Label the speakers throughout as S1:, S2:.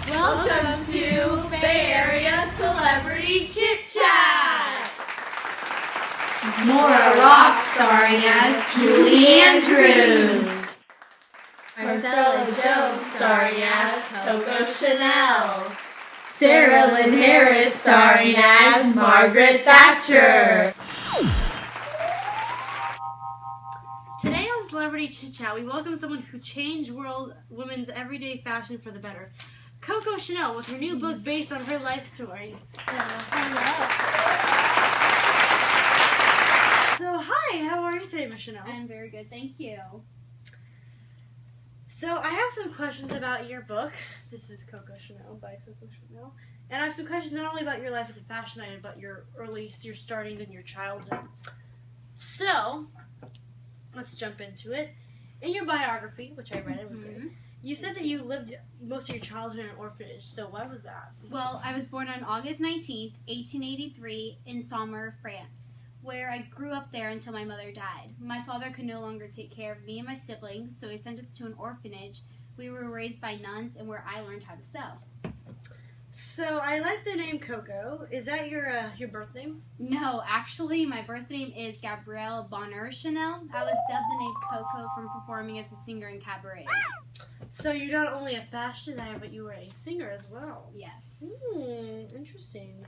S1: Welcome to Bay Area Celebrity Chit Chat!
S2: Maire Rock starring as Julie Andrews.
S1: Marcella Jones starring as Coco Chanel.
S2: Sarah Lynn Harris starring as Margaret Thatcher.
S3: Today on Celebrity Chit Chat, we welcome someone who changed women's everyday fashion for the better. Coco Chanel with her new book based on her life story.
S1: Hello.
S3: So, hi, how are you today, Miss Chanel?
S1: I'm very good, thank you.
S3: So, I have some questions about your book. This is Coco Chanel by Coco Chanel. And I have some questions not only about your life as a fashion item, but your startings in your childhood. So, let's jump into it. In your biography, which I read, it was great, you said that you lived most of your childhood in an orphanage. So why was that?
S1: Well, I was born on August 19th, 1883 in Saumur, France, where I grew up there until my mother died. My father could no longer take care of me and my siblings, so he sent us to an orphanage. We were raised by nuns and where I learned how to sew.
S3: So I like the name Coco. Is that your birth name?
S1: No, actually, my birth name is Gabrielle Bonheur Chanel. I was dubbed the name Coco from performing as a singer in cabarets.
S3: So you're not only a fashion designer, but you were a singer as well.
S1: Yes.
S3: Interesting.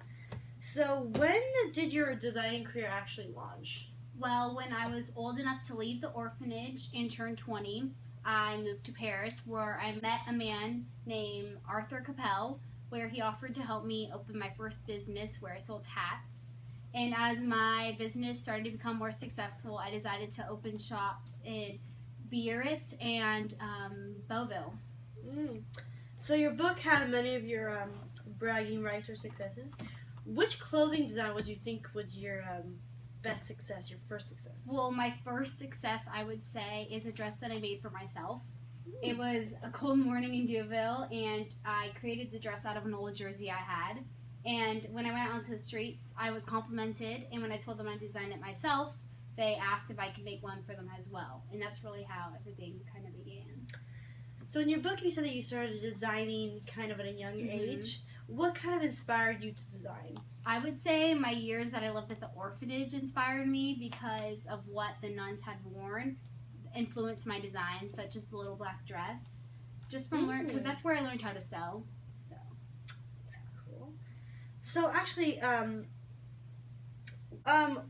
S3: So when did your designing career actually launch?
S1: Well, when I was old enough to leave the orphanage and turn 20, I moved to Paris, where I met a man named Arthur Capel, where he offered to help me open my first business where I sold hats. And as my business started to become more successful, I decided to open shops in Biarritz and Beauville.
S3: So your book had many of your bragging rights or successes. Which clothing design would you think was your best success, your first success?
S1: Well, my first success, I would say, is a dress that I made for myself. It was a cold morning in Deauville, and I created the dress out of an old jersey I had. And when I went out onto the streets, I was complimented, and when I told them I designed it myself, they asked if I could make one for them as well. And that's really how everything kind of began.
S3: So in your book, you said that you started designing kind of at a young age. What kind of inspired you to design?
S1: I would say my years that I lived at the orphanage inspired me because of what the nuns had worn influenced my design, such as the little black dress. Just from learning, because that's where I learned how to sew. So
S3: that's cool. So actually,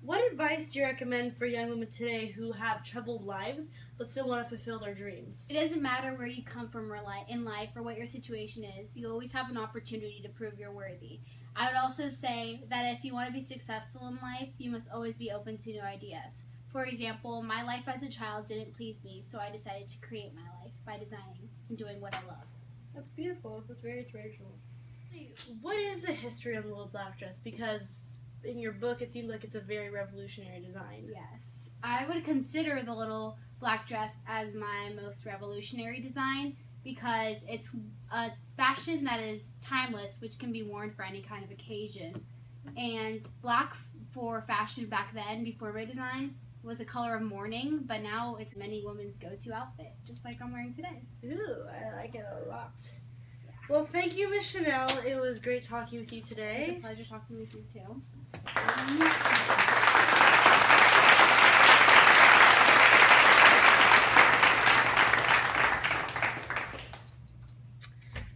S3: what advice do you recommend for young women today who have troubled lives but still want to fulfill their dreams?
S1: It doesn't matter where you come from in life or what your situation is. You always have an opportunity to prove you're worthy. I would also say that if you want to be successful in life, you must always be open to new ideas. For example, my life as a child didn't please me, so I decided to create my life by designing and doing what I love.
S3: That's beautiful. That's very inspirational. What is the history on the little black dress? Because in your book, it seems like it's a very revolutionary design.
S1: Yes. I would consider the little black dress as my most revolutionary design because it's a fashion that is timeless, which can be worn for any kind of occasion. And black for fashion back then, before my design, was a color of mourning, but now it's many women's go-to outfit, just like I'm wearing today.
S3: Ooh, I like it a lot. Yeah. Well, thank you, Miss Chanel. It was great talking with you today.
S1: It's a pleasure talking with you, too.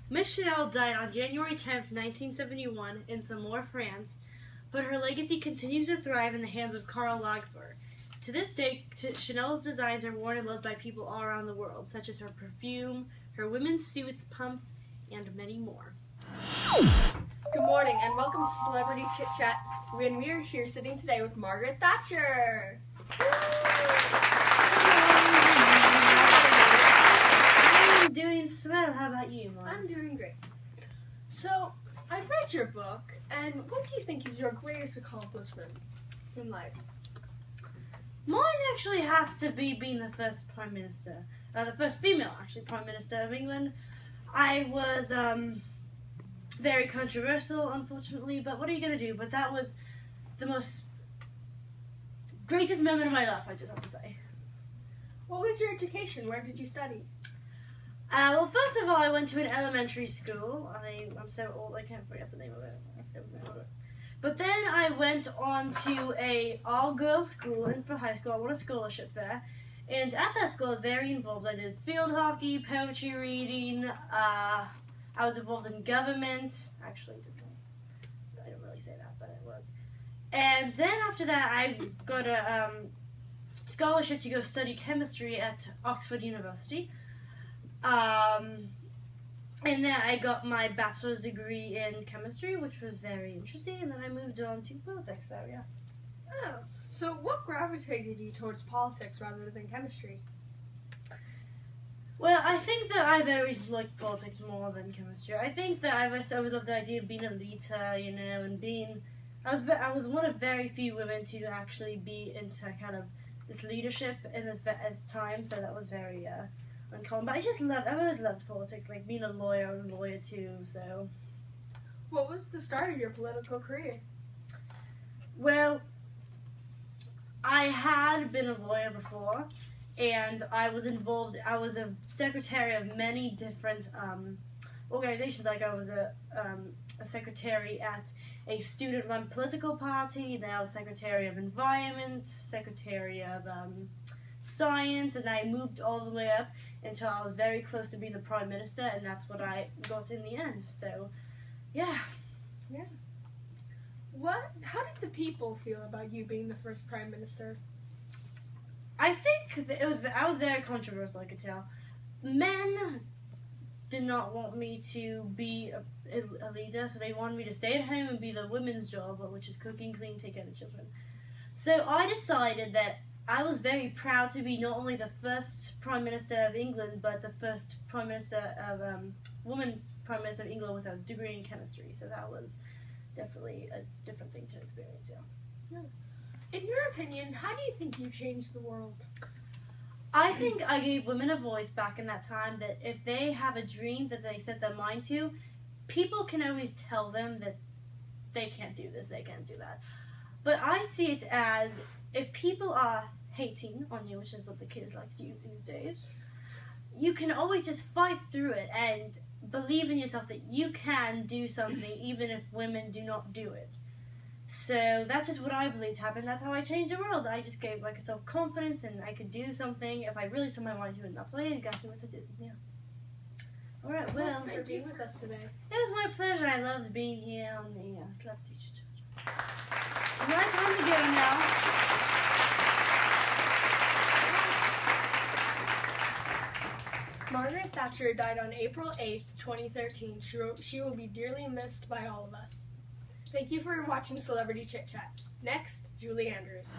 S3: Miss Chanel died on January 10th, 1971 in Saumur, France, but her legacy continues to thrive in the hands of Karl Lagerfeld. To this day, Chanel's designs are worn and loved by people all around the world, such as her perfume, her women's suits, pumps, and many more.
S4: Good morning and welcome to Celebrity Chit Chat. We are here sitting today with Margaret Thatcher.
S3: I'm doing swell. How about you, Mom?
S4: I'm doing great. So, I've read your book, and what do you think is your greatest accomplishment in life?
S3: Mine actually has to be being the first Prime Minister, the first female, actually, Prime Minister of England. I was very controversial, unfortunately, but what are you going to do? But that was the most greatest moment of my life, I just have to say.
S4: What was your education? Where did you study?
S3: Well, first of all, I went to an elementary school. I'm so old, I can't forget the name of it. But then I went on to a all-girls school and for high school. I won a scholarship there. And at that school, I was very involved. I did field hockey, poetry reading. I was involved in government. Actually, I don't really say that, but it was. And then after that, I got a scholarship to go study chemistry at Oxford University. And then I got my bachelor's degree in chemistry, which was very interesting. And then I moved on to politics. So yeah.
S4: Oh, so what gravitated you towards politics rather than chemistry?
S3: Well, I think that I've always liked politics more than chemistry. I think that I've always loved the idea of being a leader, you know, and being. I was one of very few women to actually be into kind of this leadership in this time, so that was very uncommon. But I've always loved politics. Like being a lawyer, I was a lawyer too. So,
S4: what was the start of your political career?
S3: Well, I had been a lawyer before, and I was involved. I was a secretary of many different organizations. Like I was a secretary at a student-run political party. Then I was secretary of environment, secretary of science, and I moved all the way up until I was very close to being the prime minister, and that's what I got in the end. So, yeah.
S4: How did the people feel about you being the first prime minister?
S3: I think that I was very controversial, I could tell. Men did not want me to be a leader, so they wanted me to stay at home and be the women's job, which is cooking, clean, take care of the children. So I decided that I was very proud to be not only the first Prime Minister of England, but the first Prime Minister of woman Prime Minister of England with a degree in chemistry. So that was definitely a different thing to experience. Yeah.
S4: In your opinion, how do you think you changed the world?
S3: I think I gave women a voice back in that time, that if they have a dream that they set their mind to, people can always tell them that they can't do this, they can't do that. But I see it as, if people are hating on you, which is what the kids like to use these days, you can always just fight through it and believe in yourself that you can do something even if women do not do it. So that's just what I believed happened. That's how I changed the world. I just gave myself confidence and I could do something if I really set my mind to it. And that's what I exactly what to do. Yeah. All right. Well,
S4: thank you for being with us today.
S3: It was my pleasure. I loved being here on the Celebrity Teacher. Right, time to go now.
S4: Margaret Thatcher died on April 8th, 2013. She will be dearly missed by all of us. Thank you for watching Celebrity Chit Chat. Next, Julie Andrews.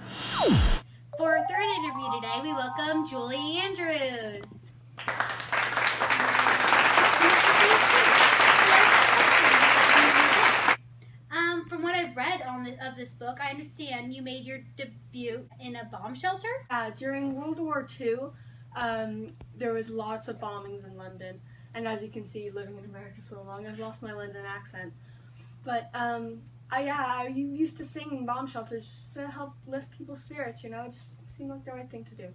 S1: For our third interview today, we welcome Julie Andrews. From what I've read of this book, I understand you made your debut in a bomb shelter?
S4: During World War II, there was lots of bombings in London. And as you can see, living in America so long, I've lost my London accent. But I used to sing in bomb shelters just to help lift people's spirits, you know, it just seemed like the right thing to do.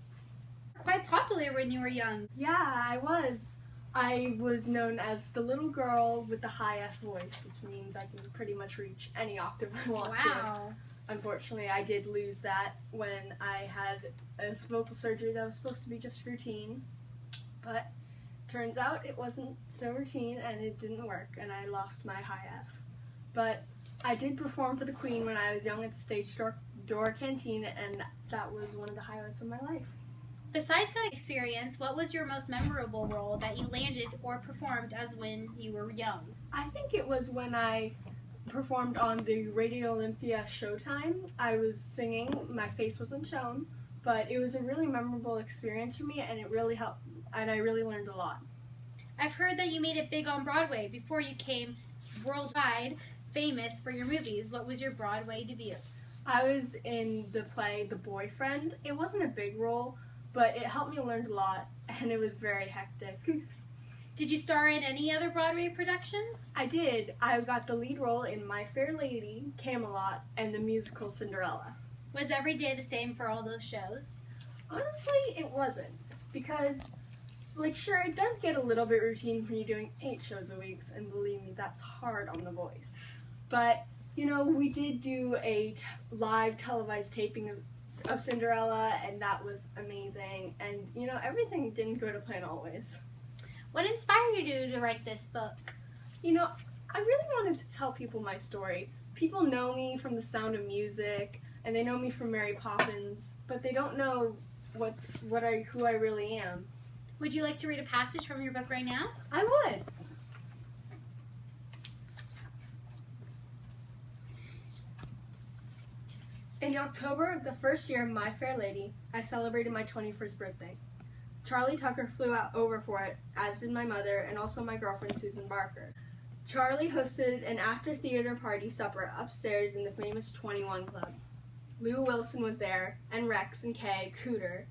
S1: Quite popular when you were young.
S4: Yeah, I was. I was known as the little girl with the high F voice, which means I can pretty much reach any octave I want to.
S1: Wow.
S4: Unfortunately, I did lose that when I had a vocal surgery that was supposed to be just routine, but turns out it wasn't so routine and it didn't work, and I lost my high F. But I did perform for the Queen when I was young at the Stage Door Canteen, and that was one of the highlights of my life.
S1: Besides that experience, what was your most memorable role that you landed or performed as when you were young?
S4: I think it was when I performed on the Radio Olympia Showtime. I was singing, my face wasn't shown, but it was a really memorable experience for me, and it really helped, and I really learned a lot.
S1: I've heard that you made it big on Broadway before you came worldwide famous for your movies. What was your Broadway debut?
S4: I was in the play The Boyfriend. It wasn't a big role, but it helped me learn a lot, and it was very hectic.
S1: Did you star in any other Broadway productions?
S4: I did. I got the lead role in My Fair Lady, Camelot, and the musical Cinderella.
S1: Was every day the same for all those shows?
S4: Honestly, it wasn't, because like, sure, it does get a little bit routine when you're doing 8 shows a week, and believe me, that's hard on the voice. But, you know, we did do a live televised taping of Cinderella, and that was amazing. And, you know, everything didn't go to plan always.
S1: What inspired you to write this book?
S4: You know, I really wanted to tell people my story. People know me from The Sound of Music, and they know me from Mary Poppins, but they don't know who I really am.
S1: Would you like to read a passage from your book right now?
S4: I would. In October of the first year of My Fair Lady, I celebrated my 21st birthday. Charlie Tucker flew out over for it, as did my mother and also my girlfriend Susan Barker. Charlie hosted an after-theater party supper upstairs in the famous 21 Club. Lou Wilson was there, and Rex and Kay, Cooter,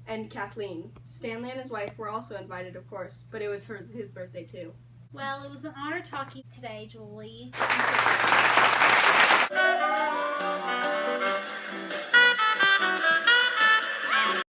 S4: and Kathleen. Stanley and his wife were also invited, of course, but it was his birthday too.
S1: Well, it was an honor talking today, Julie.